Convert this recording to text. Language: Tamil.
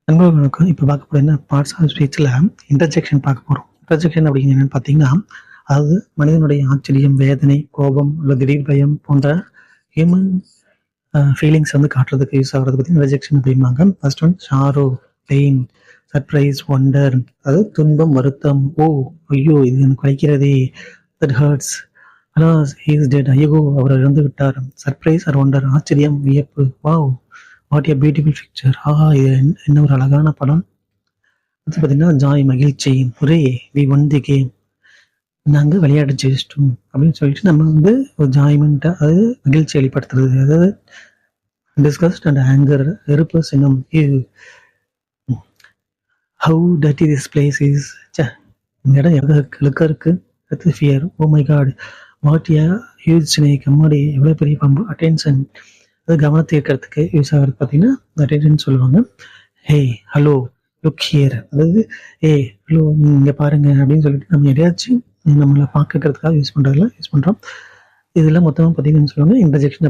நண்பர்களுக்கும் இப்போ பார்க்க போகிற என்ன பார்ட்ஸ் ஆஃப் ஸ்பீச்சில் இன்டர்ஜெக்ஷன் பார்க்க போகிறோம். இன்டர்ஜெக்ஷன் அப்படிங்கிறது என்னென்னு பார்த்தீங்கன்னா, அதாவது மனிதனுடைய ஆச்சரியம், வேதனை, கோபம் அல்லது திடீர் பயம் போன்ற ஹியூமன் ஃபீலிங்ஸ் வந்து காட்டுறதுக்கு யூஸ் ஆகிறது பற்றி இன்டர்ஜெக்ஷன் அப்படிம்பாங்க. First one sorrow, pain, surprise, wonder, அதாவது துன்பம், வருத்தம், ஓ ஐயோ இது எனக்கு வலிக்கிறதே, that hurts, alas he's dead, ஐயோ அவர் இறந்து விட்டார், சர்ப்ரைஸ் ஆர் ஒண்டர், ஆச்சரியம், வியப்பு, wow what a beautiful picture, ஆஹா இது என்ன ஒரு அழகான படம். அடுத்து பார்த்தீங்கன்னா ஜாய், மகிழ்ச்சி, ஒரே வி ஒன் தி கேம், நாங்கள் விளையாட்டு ஜெயிச்சிட்டோம் அப்படின்னு சொல்லிட்டு நம்ம வந்து ஒரு ஜாய்மெண்ட்டை, அதாவது மகிழ்ச்சி வெளிப்படுத்துறது, அதாவது டிஸ்கஸ்ட் அண்ட் ஆங்கர், வெறுப்பு, சினம், how dirty this place is, இந்த இடம் எவ்வளோ இருக்கு. அடுத்து fear, oh my god what a huge snake, அம்மாடி எவ்வளோ பெரிய பம்பு. அட்டென்ஷன், அது கவனத்தை ஈர்க்கிறதுக்கு யூஸ் ஆகிறது பார்த்தீங்கன்னா அட்டென்ஷன் சொல்லுவாங்க. ஹே ஹலோ லுக் ஹியர், அதாவது ஏ ஹலோ இங்கே பாருங்க அப்படின்னு சொல்லிட்டு நம்ம எதையாச்சும் நம்மளை பார்க்கறதுக்காக யூஸ் பண்ணுறோம். இதெல்லாம் மொத்தமாக பார்த்தீங்கன்னு சொல்லுவாங்க இன்டர்ஜெக்ஷன்.